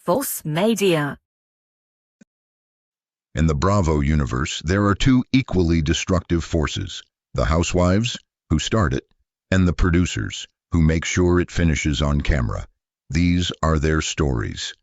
False media. In the Bravo universe, there are two equally destructive forces: the housewives, who start it, and the producers, who make sure it finishes on camera. These are their stories.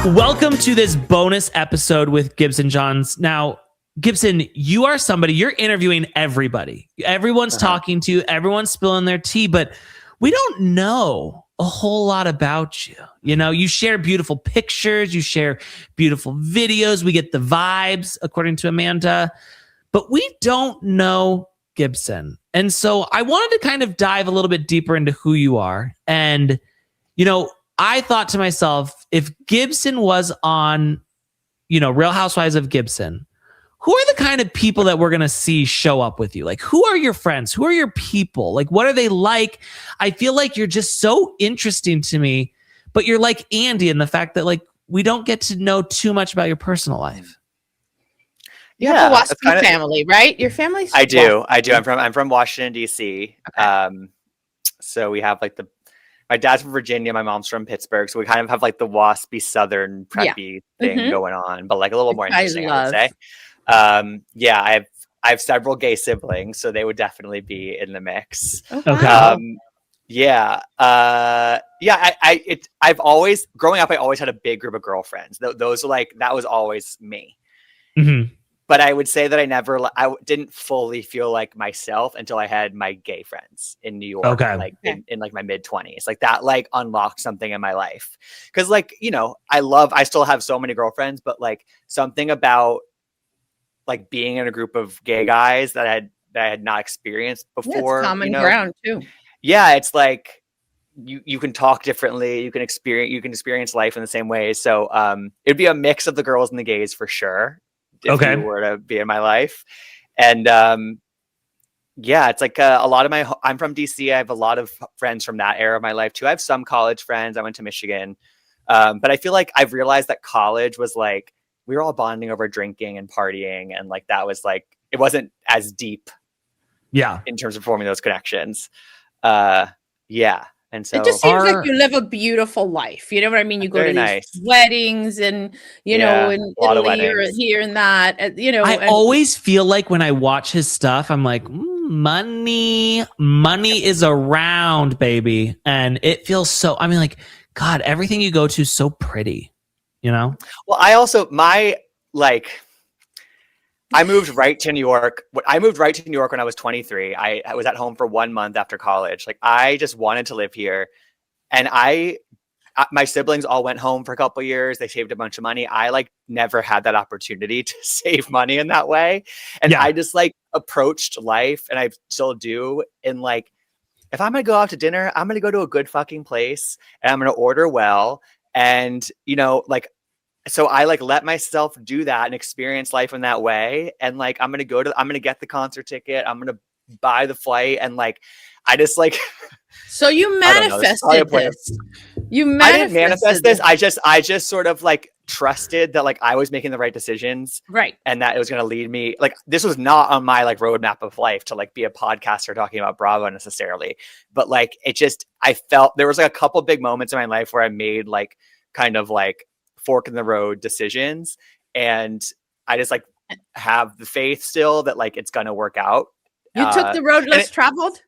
Welcome to this bonus episode with Gibson Johns. Now, Gibson, you are somebody, you're interviewing everybody. Everyone's talking to you, everyone's spilling their tea, but we don't know a whole lot about you. You know, you share beautiful pictures, you share beautiful videos, we get the vibes, according to Amanda, but we don't know Gibson. And so I wanted to kind of dive a little bit deeper into who you are. And, you know, I thought to myself, if Gibson was on, you know, Real Housewives of Gibson, who are the kind of people that we're going to see show up with you? Like, who are your friends? Who are your people? Like, what are they like? I feel like you're just so interesting to me, but you're like Andy in the fact that, like, we don't get to know too much about your personal life. You have a Waspy family, right? Your family's I do. I'm from Washington, D.C. Okay. So we have like my dad's from Virginia, my mom's from Pittsburgh. So we kind of have like the waspy Southern preppy thing going on, but like a little more interesting, I would say. I have several gay siblings, so they would definitely be in the mix. Okay. I've always, growing up, I always had a big group of girlfriends. Those are like, that was always me. Mm-hmm. But I would say that I didn't fully feel like myself until I had my gay friends in New York, like in like my mid-20s. Like that, like unlocked something in my life. Cause like, you know, I still have so many girlfriends, but like something about like being in a group of gay guys that I had not experienced before. It's common ground too. Yeah. It's like, you can talk differently. You can experience life in the same way. So, it'd be a mix of the girls and the gays for sure. If you were to be in my life. And it's like a lot of I'm from DC. I have a lot of friends from that era of my life too. I have some college friends. I went to Michigan. But I feel like I've realized that college was like, we were all bonding over drinking and partying. And like, that was like, it wasn't as deep in terms of forming those connections. And so it just seems like you live a beautiful life. You know what I mean? You go to these weddings and, you know, in Italy or here and that, you know. I always feel like when I watch his stuff, I'm like, money is around, baby. And it feels so, I mean, like, God, everything you go to is so pretty, you know? Well, I moved right to New York. I moved right to New York when I was 23. I was at home for 1 month after college. Like I just wanted to live here. And my siblings all went home for a couple of years. They saved a bunch of money. I like never had that opportunity to save money in that way. And I just like approached life, and I still do. And like, if I'm going to go out to dinner, I'm going to go to a good fucking place and I'm going to order well. And, you know, like, so I like let myself do that and experience life in that way. And like, I'm going to get the concert ticket. I'm going to buy the flight. And like, I just like, so you manifested this. I didn't manifest this. I just sort of like trusted that like I was making the right decisions. Right. And that it was going to lead me. Like, this was not on my like roadmap of life to like be a podcaster talking about Bravo necessarily. But like, I felt there was like a couple big moments in my life where I made like kind of like fork in the road decisions, and I just like have the faith still that like it's gonna work out. You took the road less traveled?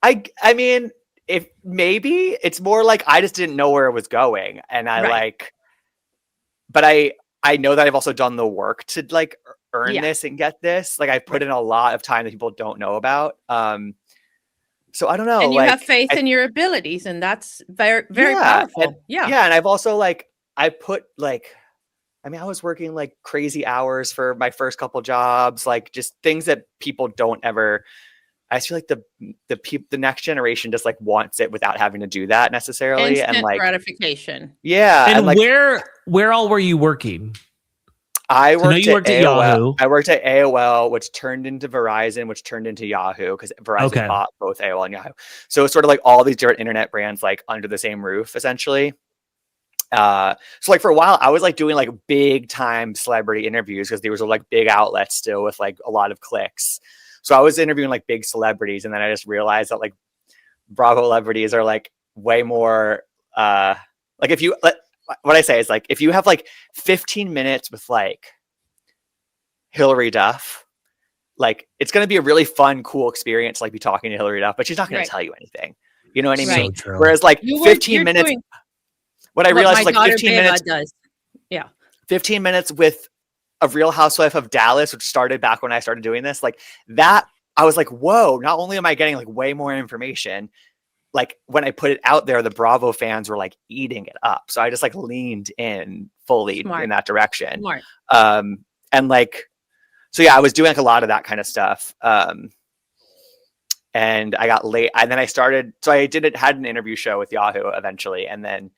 I mean, if maybe it's more like I just didn't know where it was going, and but I know that I've also done the work to like earn this and get this. Like I put in a lot of time that people don't know about. So I don't know. And you have faith in your abilities, and that's very, very powerful. And I've also like, I was working like crazy hours for my first couple jobs, like just things that people don't ever. I feel like the next generation just like wants it without having to do that necessarily. Instant and like gratification. Yeah. And like, where all were you working? I worked at Yahoo. I worked at AOL, which turned into Verizon, which turned into Yahoo, because Verizon bought both AOL and Yahoo. So it's sort of like all these different internet brands like under the same roof, essentially. So like for a while I was like doing like big time celebrity interviews because there was like big outlets still with like a lot of clicks. So I was interviewing like big celebrities, and then I just realized that like Bravo celebrities are like way more like if you what I say is like if you have like 15 minutes with like Hillary Duff, like it's going to be a really fun, cool experience, like be talking to Hillary Duff, but she's not going to tell you anything. You know what I mean? So true. Whereas like 15 minutes, what I realized is like 15 minutes does. Yeah. 15 minutes with a Real Housewife of Dallas, which started back when I started doing this, like that, I was like, whoa, not only am I getting like way more information, like when I put it out there, the Bravo fans were like eating it up. So I just like leaned in fully in that direction. Smart. And like, so yeah, I was doing like a lot of that kind of stuff. And I got late, and then I started, so I had an interview show with Yahoo eventually. And then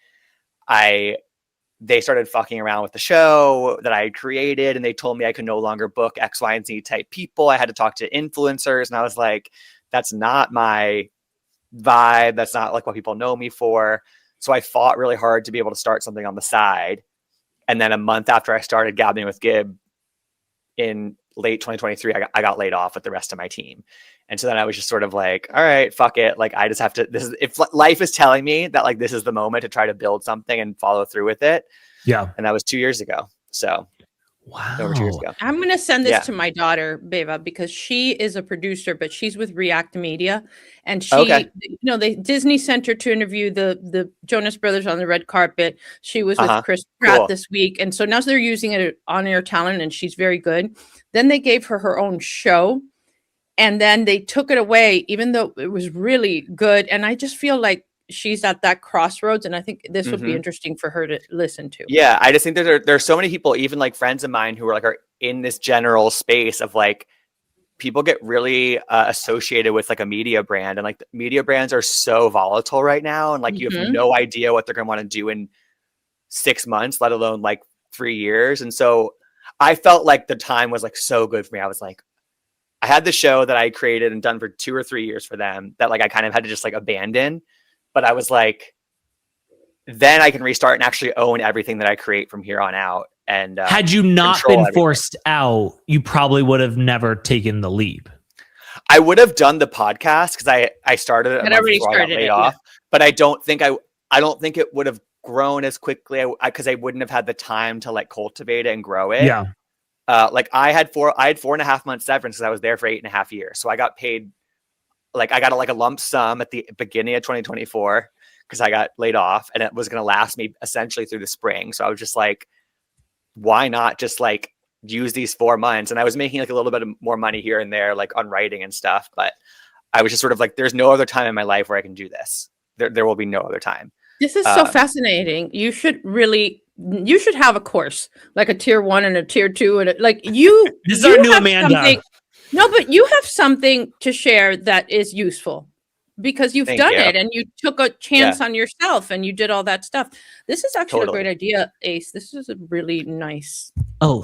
they started fucking around with the show that I had created, and they told me I could no longer book X, Y, and Z type people. I had to talk to influencers, and I was like, that's not my vibe. That's not like what people know me for. So I fought really hard to be able to start something on the side. And then a month after I started Gabbing with Gib in late 2023, I got laid off with the rest of my team. And so then I was just sort of like, all right, fuck it. Like, I just have to, if life is telling me that like, this is the moment to try to build something and follow through with it. Yeah. And that was 2 years ago. So wow. Over 2 years ago. I'm going to send this to my daughter, Beva, because she is a producer, but she's with React Media. And she, you know, Disney sent her to interview the Jonas Brothers on the red carpet. She was with Chris Pratt this week. And so now they're using it on air talent, and she's very good. Then they gave her her own show, and then they took it away, even though it was really good. And I just feel like she's at that crossroads, and I think this would be interesting for her to listen to. Yeah, I just think that there's so many people, even like friends of mine, who are in this general space of like, people get really associated with like a media brand, and like the media brands are so volatile right now, and like you have no idea what they're going to want to do in 6 months, let alone like 3 years. And so I felt like the time was like so good for me. I was like, I had the show that I created and done for 2 or 3 years for them that like I kind of had to just like abandon. But I was like, then I can restart and actually own everything that I create from here on out. And had you not been forced out, you probably would have never taken the leap. I would have done the podcast because I started it. I got laid off, but I don't think it would have grown as quickly because I wouldn't have had the time to like cultivate it and grow it. Yeah. Like I had 4.5 months severance because I was there for 8.5 years. So I got paid, like I got a lump sum at the beginning of 2024 because I got laid off, and it was going to last me essentially through the spring. So I was just like, why not just like use these 4 months? And I was making like a little bit more money here and there, like on writing and stuff. But I was just sort of like, there's no other time in my life where I can do this. There will be no other time. This is so fascinating. You should have a course, like a tier 1 and a tier 2. And like this is our new Amanda. No, but you have something to share that is useful because you've done it, and you took a chance on yourself, and you did all that stuff. This is actually a great idea, Ace. This is a really nice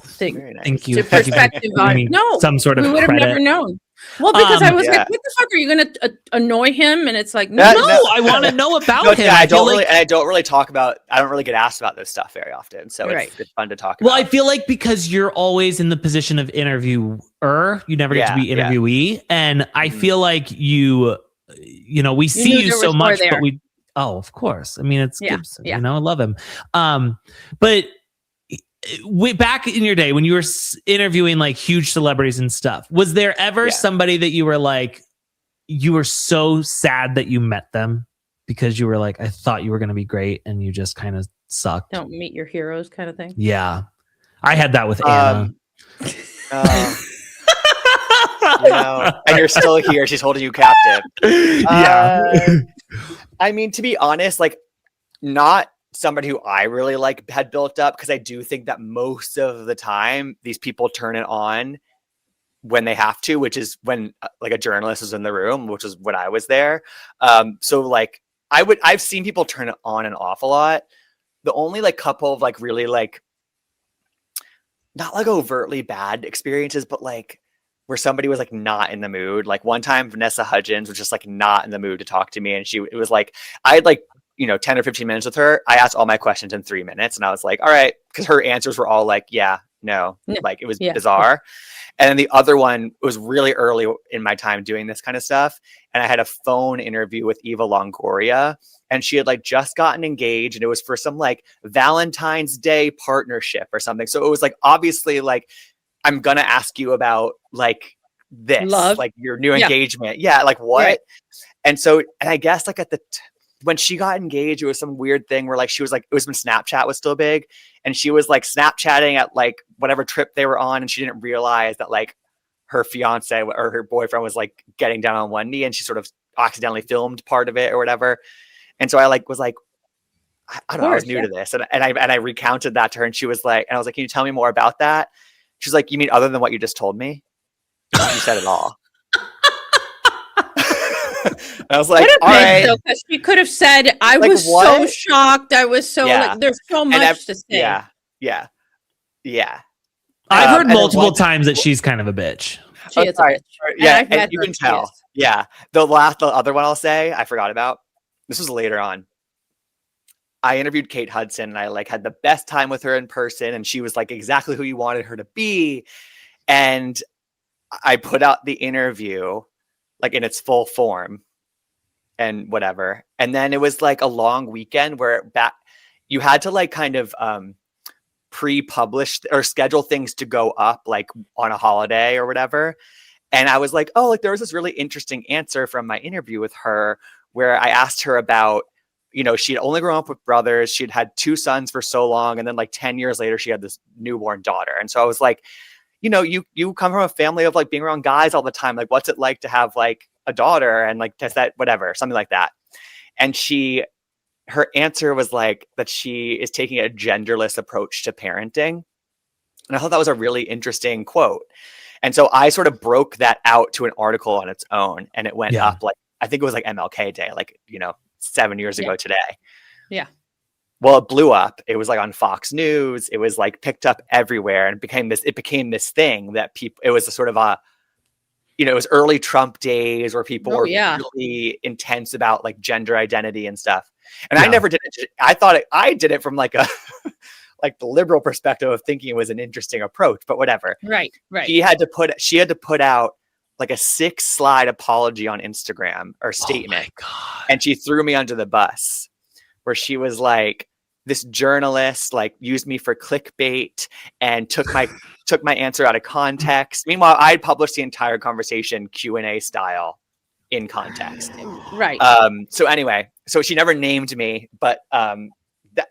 thing. Nice. Thank you. Perspective on some sort of we would have never known. Well, because I was like, what the fuck, are you going to annoy him? And it's like, no, I want to know about him. Yeah, I don't really get asked about this stuff very often. So it's fun to talk about. Well, I feel like because you're always in the position of interviewer, you never get to be interviewee. And I feel like we see you so much, but of course. I mean, it's Gibson, I love him. But back in your day when you were interviewing like huge celebrities and stuff, was there ever somebody that you were like, you were so sad that you met them because you were like, I thought you were going to be great and you just kind of sucked? Don't meet your heroes kind of thing. Yeah. I had that with Anna. And you're still here. She's holding you captive. I mean, to be honest, like not somebody who I really like had built up, because I do think that most of the time these people turn it on when they have to, which is when like a journalist is in the room, which is when I was there. So like I've seen people turn it on and off a lot. The only like couple of like really like not like overtly bad experiences, but like where somebody was like not in the mood. Like one time Vanessa Hudgens was just like not in the mood to talk to me, and it was like I had like 10 or 15 minutes with her. I asked all my questions in 3 minutes, and I was like, all right, because her answers were all like, yeah, No. Like it was Yeah. bizarre. And then the other one was really early in my time doing this kind of stuff. And I had a phone interview with Eva Longoria, and she had like just gotten engaged, and it was for some like Valentine's Day partnership or something. So it was like, obviously like, I'm going to ask you about like this, Love. like your new engagement. Yeah. Like what? Right. And so, and I guess like when she got engaged, it was some weird thing where like, she was like, it was when Snapchat was still big, and she was like Snapchatting at like whatever trip they were on. And she didn't realize that like her fiance or her boyfriend was like getting down on one knee, and she sort of accidentally filmed part of it or whatever. And so I like was like, I don't know, I was new to this. And I recounted that to her, and she was like, and I was like, can you tell me more about that? She's like, you mean other than what you just told me? You said it all. I was like, all right. Because she could have said, I like, was so shocked. I was so like, there's so much to say. Yeah. I've heard multiple times that she's kind of a bitch. She is a bitch. Yeah, and you can tell. Yeah. The other one I'll say, I forgot about. This was later on. I interviewed Kate Hudson, and I like had the best time with her in person, and she was like exactly who you wanted her to be. And I put out the interview like in its full form and whatever. And then it was like a long weekend where you had to like kind of pre-publish or schedule things to go up like on a holiday or whatever. And I was like, oh, like there was this really interesting answer from my interview with her where I asked her about, you know, she'd only grown up with brothers. She'd had 2 sons for so long. And then like 10 years later, she had this newborn daughter. And so I was like, you know, you come from a family of like being around guys all the time. Like, what's it like to have like a daughter and like does that, whatever, something like that. And her answer was like that she is taking a genderless approach to parenting. And I thought that was a really interesting quote. And so I sort of broke that out to an article on its own, and it went up like, I think it was like MLK Day, like, you know, 7 years ago today. Yeah. Well, it blew up. It was like on Fox News. It was like picked up everywhere, and it became this thing that people, it was a sort of a, you know, it was early Trump days where people were really intense about like gender identity and stuff. And I never did it. I thought I did it from like a, like the liberal perspective of thinking it was an interesting approach, but whatever. Right. She had to put out like a 6-slide apology on Instagram or statement. Oh my God. And she threw me under the bus where she was like, this journalist like used me for clickbait and took my answer out of context. Meanwhile, I had published the entire conversation Q&A style in context. Right. So anyway, so she never named me, but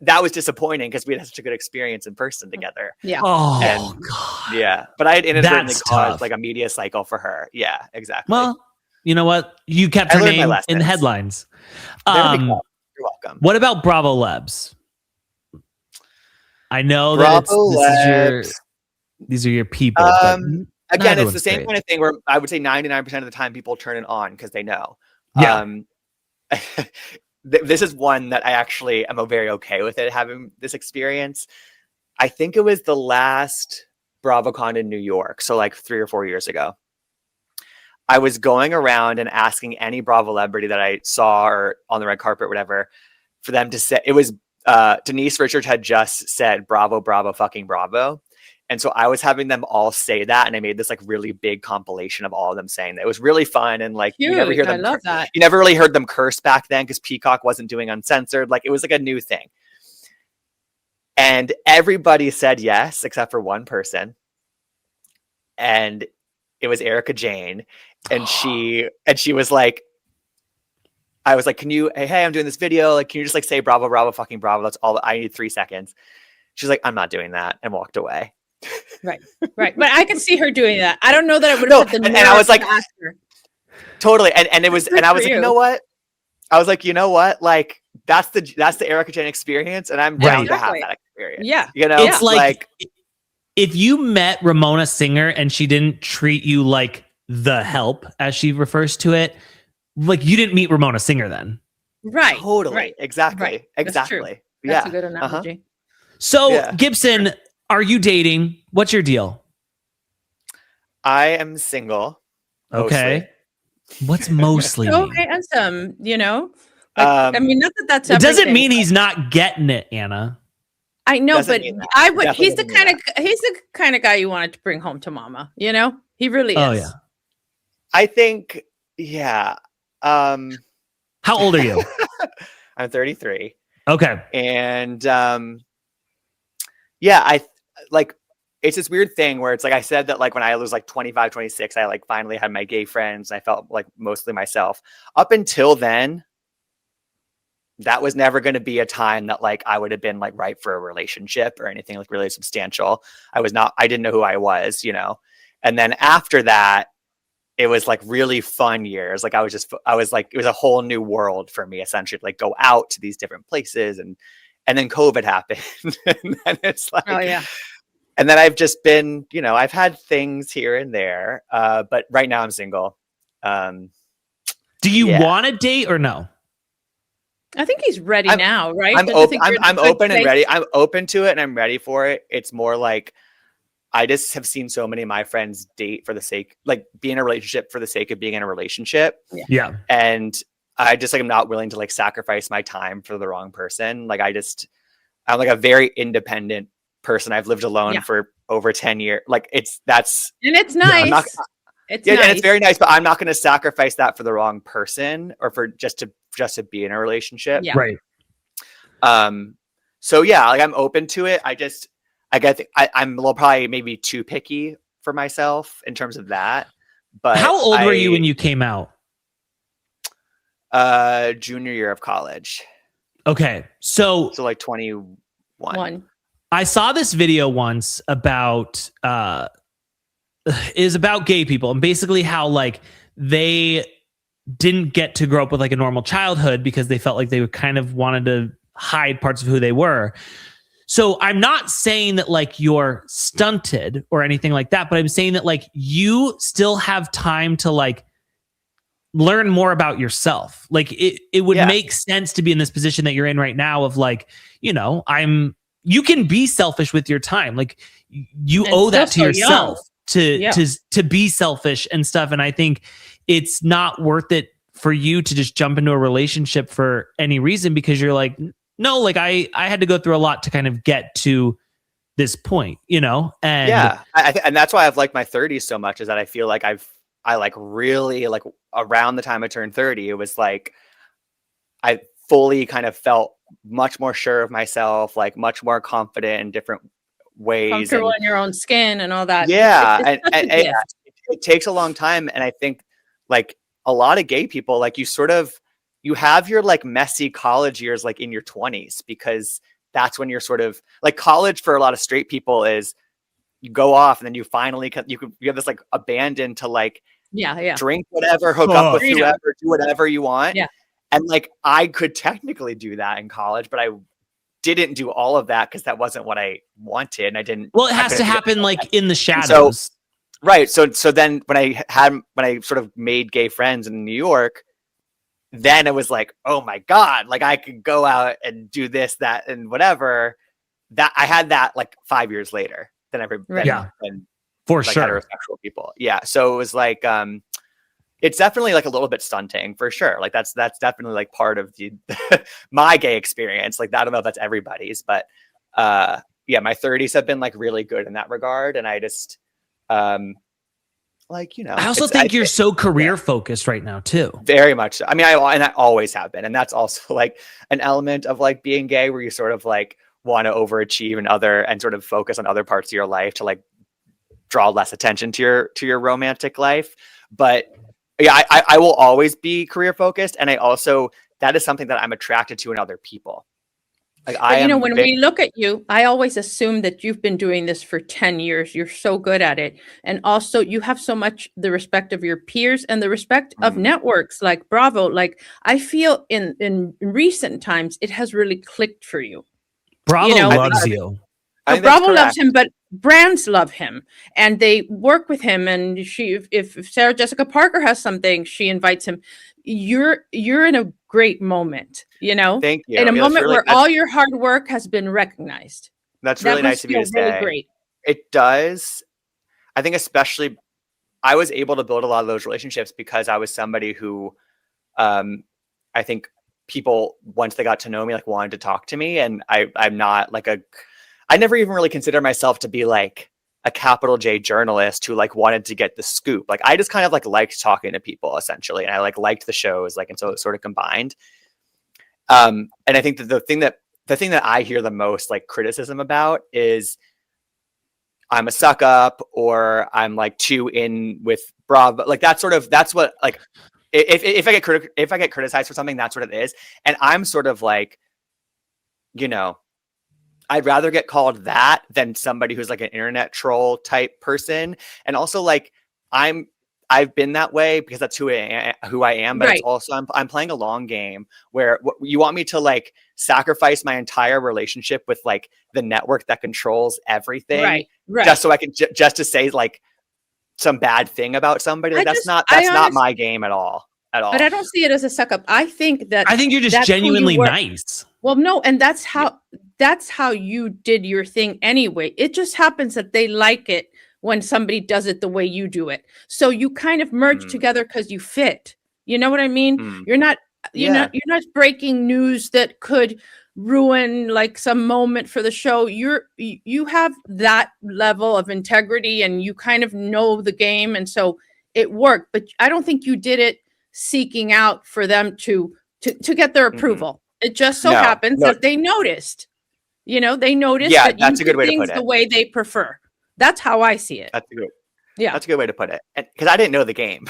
that was disappointing because we had such a good experience in person together. Yeah. Oh, God. Yeah. But I had inadvertently caused like a media cycle for her. Yeah, exactly. Well, you know what? You kept her name in the headlines. You're welcome. What about Bravo Lebs? I know that these are your people. Again, it's the same kind of thing where I would say 99% of the time people turn it on because they know. Yeah. This is one that I actually am very okay with it, having this experience. I think it was the last BravoCon in New York. So like 3 or 4 years ago. I was going around and asking any Bravo celebrity that I saw or on the red carpet, whatever, for them to say, it was Denise Richards had just said, bravo, bravo, fucking bravo. And so I was having them all say that, and I made this like really big compilation of all of them saying that. It was really fun, and like you never hear them. I love that. You never really heard them curse back then because Peacock wasn't doing uncensored. Like it was like a new thing. And everybody said yes except for one person, and it was Erica Jane, and she was like, I was like, hey, I'm doing this video. Like, can you just like say bravo, bravo, fucking bravo? That's all. I need 3 seconds. She's like, I'm not doing that, and walked away. Right. But I could see her doing that. I don't know that I would have put the nerve and I was like, to ask her. Totally. And it was, and I was like, you know what? I was like, you know what? Like that's the Erica Jane experience, and I'm down to have that experience. Yeah. You know, it's like if you met Ramona Singer and she didn't treat you like the help, as she refers to it, like you didn't meet Ramona Singer then. Right. Totally. Right. Exactly. Right. Exactly. That's a good analogy. So Gibson, are you dating? What's your deal? I am single. Okay. What's mostly? Okay, and some, you know. Like, I mean, not that that's. It doesn't mean he's not getting it, Anna. I know, Doesn't but mean that. I would. Definitely He's the doesn't mean kind of guy you wanted to bring home to mama. You know, he really is. Oh yeah. I think, yeah. How old are you? I'm 33. Okay. And yeah, I like, it's this weird thing where it's like I said that like when I was like 25, 26, I like finally had my gay friends. I felt like mostly myself. Up until then, that was never going to be a time that like I would have been like right for a relationship or anything like really substantial. I didn't know who I was, you know. And then after that, it was like really fun years. Like I was like, it was a whole new world for me essentially, like go out to these different places, and then COVID happened. And then it's like, Oh yeah. And then I've just been, you know, I've had things here and there, but right now I'm single. Do you want to date or no? I think he's ready now, right? I'm open and ready. I'm open to it and I'm ready for it. It's more like I just have seen so many of my friends date for the sake, like be in a relationship for the sake of being in a relationship. Yeah. And I just like, I'm not willing to like sacrifice my time for the wrong person. Like I'm like a very independent person. I've lived alone for over 10 years. Like and it's nice. And it's very nice, but I'm not going to sacrifice that for the wrong person or for just to be in a relationship. Yeah. Right. So yeah, like I'm open to it. I guess I'm a little probably maybe too picky for myself in terms of that. But how old were you when you came out? Junior year of college. Okay. So like 21. I saw this video once about is about gay people and basically how like they didn't get to grow up with like a normal childhood because they felt like they kind of wanted to hide parts of who they were. So I'm not saying that like you're stunted or anything like that, but I'm saying that like you still have time to like learn more about yourself. Like it would make sense to be in this position that you're in right now of like, you know, you can be selfish with your time. Like you owe that to yourself to be selfish and stuff. And I think it's not worth it for you to just jump into a relationship for any reason because you're like, no, like I had to go through a lot to kind of get to this point, you know? And yeah, and that's why I've liked my 30s so much is that I feel like I like really like around the time I turned 30, it was like, I fully kind of felt much more sure of myself, like much more confident in different ways. Comfortable in your own skin and all that. Yeah. It takes a long time. And I think like a lot of gay people, like you have your like messy college years, like in your 20s, because that's when you're sort of like college for a lot of straight people is you go off and then you finally, you have this like abandon to like, drink whatever, hook up with whoever, do whatever you want. Yeah. And like, I could technically do that in college, but I didn't do all of that because that wasn't what I wanted. And I didn't. Well, it has to happen like in the shadows. Right. So then when I sort of made gay friends in New York, then it was like, oh my God, like I could go out and do this, that, and whatever. That I had that like 5 years later than everybody. Yeah. For like sure. Heterosexual people. Yeah. So it was like, it's definitely like a little bit stunting for sure. Like that's definitely like part of the my gay experience. Like I don't know if that's everybody's, but yeah, my 30s have been like really good in that regard. And I just like, you know, I also think you're so career focused right now too. Very much so. I mean, I always have been. And that's also like an element of like being gay where you sort of like want to overachieve and sort of focus on other parts of your life to like draw less attention to your romantic life. But yeah, I will always be career focused. And I also, that is something that I'm attracted to in other people. Like when we look at you, I always assume that you've been doing this for 10 years. You're so good at it. And also you have so much the respect of your peers and the respect of networks like Bravo. Like I feel in recent times, it has really clicked for you. Bravo loves you. Bravo loves him, but brands love him and they work with him. And if Sarah Jessica Parker has something, she invites him. You're in a great moment, you know, Thank you. In a moment where all your hard work has been recognized. That's really nice of you to say. Really great. It does. I think especially I was able to build a lot of those relationships because I was somebody who I think people, once they got to know me, like wanted to talk to me. And I'm not like I never even really consider myself to be like a capital J journalist who like wanted to get the scoop. Like I just kind of like liked talking to people essentially. And I like liked the shows, like, and so it sort of combined. And I think that the thing that I hear the most like criticism about is I'm a suck up, or I'm like too in with Bravo. Like that's what like, if I get criticized for something, that's what it is. And I'm sort of like, you know, I'd rather get called that than somebody who's like an internet troll type person. And also like I've been that way because that's who I am. But it's also I'm playing a long game where you want me to like sacrifice my entire relationship with like the network that controls everything, just so I can just to say like some bad thing about somebody. Like, that's not my game at all. But I don't see it as a suck up. I think you're just genuinely nice. Well, no, and that's how you did your thing anyway. It just happens that they like it when somebody does it the way you do it. So you kind of merge together because you fit. You know what I mean? You're not you're not breaking news that could ruin like some moment for the show. You have that level of integrity and you kind of know the game, and so it worked. But I don't think you did it seeking out for them to get their approval. It just so happens that they noticed. You know, they noticed that that's you a good way do to things put it. The way they prefer. That's how I see it. That's a good way to put it. Because I didn't know the game.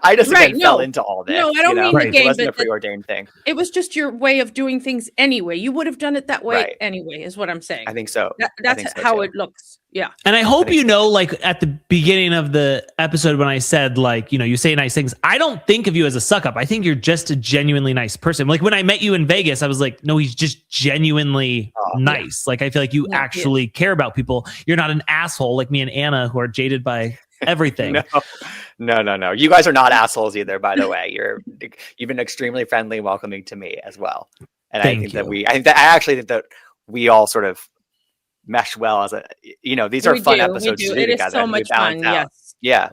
I just fell into all this. No, I don't mean the game. It wasn't a preordained thing. It was just your way of doing things anyway. You would have done it that way anyway, is what I'm saying. I think so. That's how it looks. Yeah. And I hope like at the beginning of the episode when I said like, you say nice things, I don't think of you as a suck up. I think you're just a genuinely nice person. Like when I met you in Vegas, I was like, no, he's just genuinely nice. Like I feel like you actually care about people. You're not an asshole like me and Anna who are jaded by everything. No. You guys are not assholes either, by the way. You've been extremely friendly and welcoming to me as well. And I actually think that we all sort of mesh well as these are fun episodes to do it together. Is so much fun. Yes. Yeah.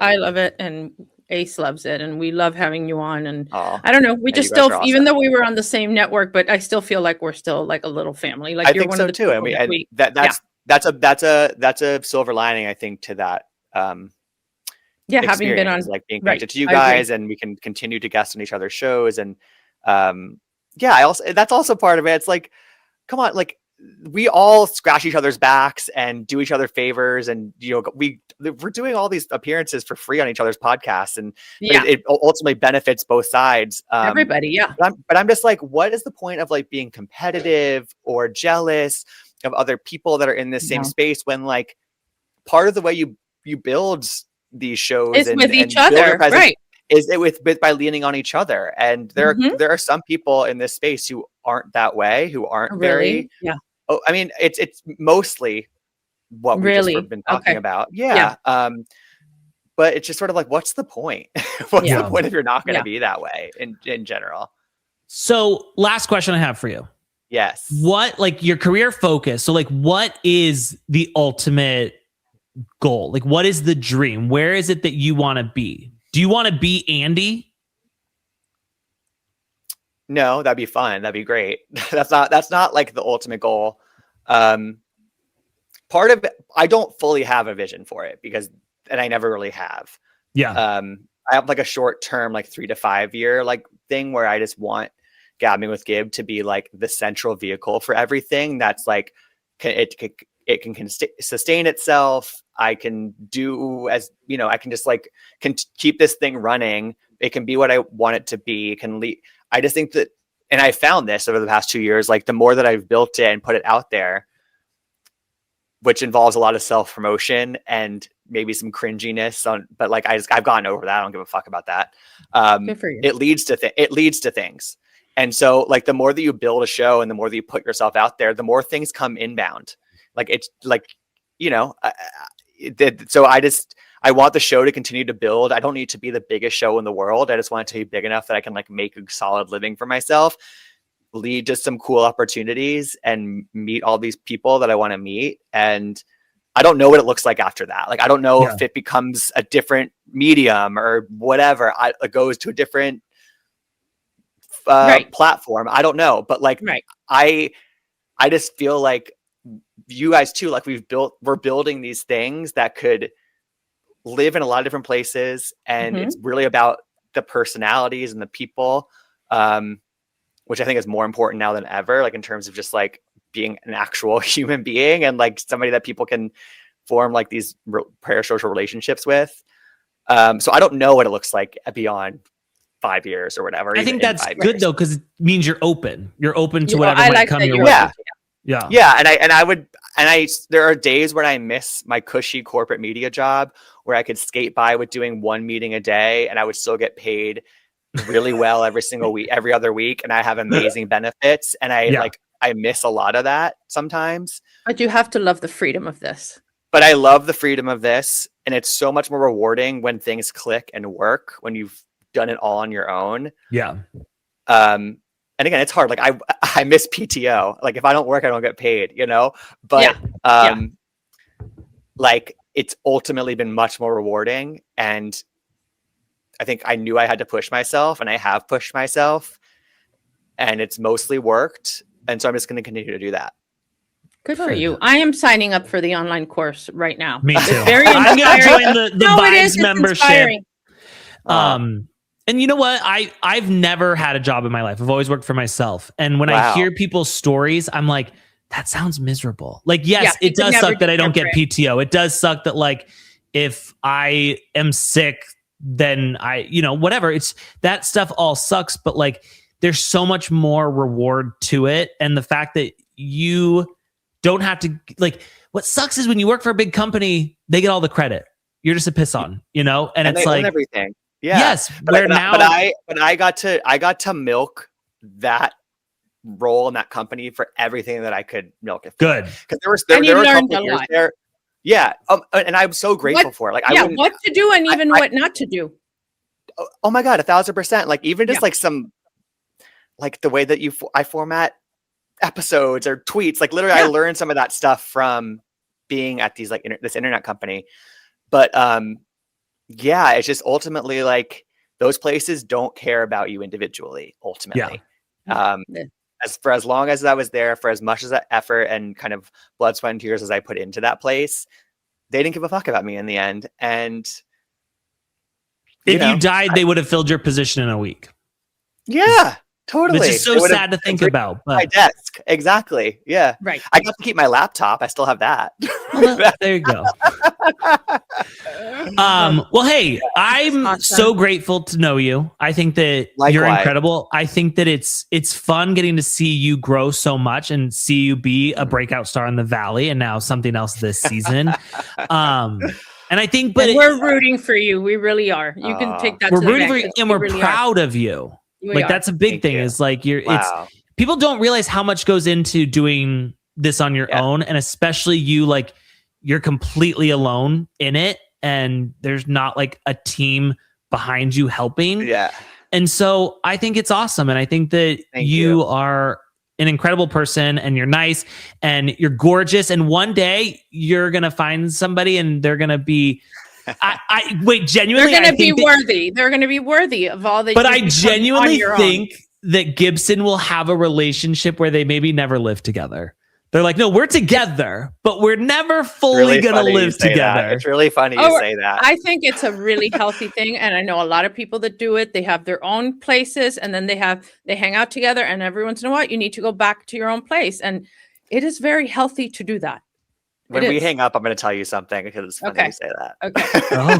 I love it, and Ace loves it, and we love having you on. And I don't know, we just still, awesome. Even though we were on the same network, but I still feel like we're still like a little family. Like you're one of the too. I mean, that's a silver lining, I think, to that. Having been on, like being connected to you guys, and we can continue to guest on each other's shows, and that's also part of it. It's like, come on, like we all scratch each other's backs and do each other favors, and we're doing all these appearances for free on each other's podcasts, and it ultimately benefits both sides. Everybody, but I'm just like, what is the point of like being competitive or jealous of other people that are in the same space when like part of the way you build these shows is with each other, right? Is it by leaning on each other? And there are some people in this space who aren't that way, who aren't very. Oh, I mean, it's mostly what we've just been talking about. But it's just sort of like, what's the point? What's the point if you're not going to be that way in general? So last question I have for you. Yes. What, like your career focus? So like, what is the ultimate goal? Like, what is the dream? Where is it that you want to be? Do you want to be Andy? No, that'd be fun. That'd be great. That's not like the ultimate goal. Part of it, I don't fully have a vision for it and I never really have. Yeah. I have like a short term, like 3 to 5 year like thing where I just want Gabbing with Gib to be like the central vehicle for everything. That's like, it can sustain itself. I can do I can just like keep this thing running. It can be what I want it to be. It can lead. I just think that, and I found this over the past 2 years, like the more that I've built it and put it out there, which involves a lot of self-promotion and maybe some cringiness but like I've gotten over that. I don't give a fuck about that. Good for you. It leads to things. And so like the more that you build a show and the more that you put yourself out there, the more things come inbound. Like it's like, so I want the show to continue to build. I don't need to be the biggest show in the world. I just want it to be big enough that I can like make a solid living for myself, lead to some cool opportunities, and meet all these people that I want to meet. And I don't know what it looks like after that. Like, I don't know if it becomes a different medium or whatever. It goes to a different platform. I don't know. But like, I just feel like you guys too, like we're building these things that could live in a lot of different places. And it's really about the personalities and the people, which I think is more important now than ever, like in terms of just like being an actual human being and like somebody that people can form like these parasocial relationships with. So I don't know what it looks like beyond 5 years or whatever. I think that's good though, because it means you're open. You're open to whatever I might like come that your you're way. open. Yeah. And there are days when I miss my cushy corporate media job where I could skate by with doing one meeting a day and I would still get paid really well every single week, every other week. And I have amazing benefits. And I miss a lot of that sometimes. But you have to love the freedom of this. But I love the freedom of this. And it's so much more rewarding when things click and work, when you've done it all on your own. Yeah. And again, it's hard. Like I miss PTO. Like if I don't work, I don't get paid, you know, but, like it's ultimately been much more rewarding. And I think I knew I had to push myself and I have pushed myself and it's mostly worked. And so I'm just going to continue to do that. Good for you. I am signing up for the online course right now. Me too. It's very I'm going to join the Vibes It's membership. inspiring. And you know what? I've never had a job in my life. I've always worked for myself. And when I hear people's stories, I'm like, that sounds miserable. Like, yes, it does suck that I don't get PTO. It does suck that like, if I am sick, then whatever. It's that stuff all sucks. But like, there's so much more reward to it. And the fact that you don't have to like, what sucks is when you work for a big company, they get all the credit. You're just a piss on, and it's like everything. Yeah. Yes. But I got to milk that role in that company for everything that I could milk it for. Good. Because there were a couple of years there. Yeah. And I'm so grateful for it. Like what to do and even what not to do. Oh my God, 1,000%. Like even just like some, like the way that I format episodes or tweets, like literally I learned some of that stuff from being at these like this internet company. But it's just ultimately like those places don't care about you individually ultimately. As long as I was there, for as much as that effort and kind of blood, sweat and tears as I put into that place, they didn't give a fuck about me in the end. And if you died, they would have filled your position in a week. Yeah. Totally. Which is so sad to think about. But my desk. Exactly. Yeah. Right. I got to keep my laptop. I still have that. Well, there you go. Well, hey, I'm so grateful to know you. I think that you're incredible. I think that it's fun getting to see you grow so much and see you be a breakout star in the Valley and now something else this season. And I think, but we're rooting for you. We really are. You can take that. We're rooting for you, and we're really proud of you. That's a big thing. Is like it's people don't realize how much goes into doing this on your own, and especially you, like you're completely alone in it, and there's not like a team behind you helping. Yeah. And so I think it's awesome, and I think that you are an incredible person, and you're nice, and you're gorgeous, and one day you're gonna find somebody, and they're gonna be. I wait, genuinely, they're going to be worthy. They're going to be worthy of all that. But I genuinely think that Gibson will have a relationship where they maybe never live together. They're like, no, we're together, but we're never fully going to live together. It's really funny you say that. I think it's a really healthy thing. And I know a lot of people that do it. They have their own places and then they hang out together, and every once in a while you need to go back to your own place. And it is very healthy to do that. When we hang up, I'm going to tell you something because it's funny you say that. Okay. Oh,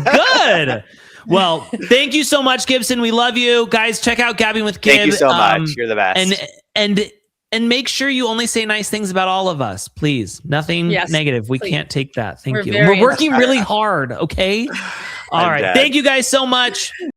good. Well, thank you so much, Gibson. We love you. Guys, check out Gabbing with Gib. Thank you so much. You're the best. And make sure you only say nice things about all of us, please. Nothing negative. We can't take that. Thank you. We're working really hard, okay? All right. Thank you guys so much.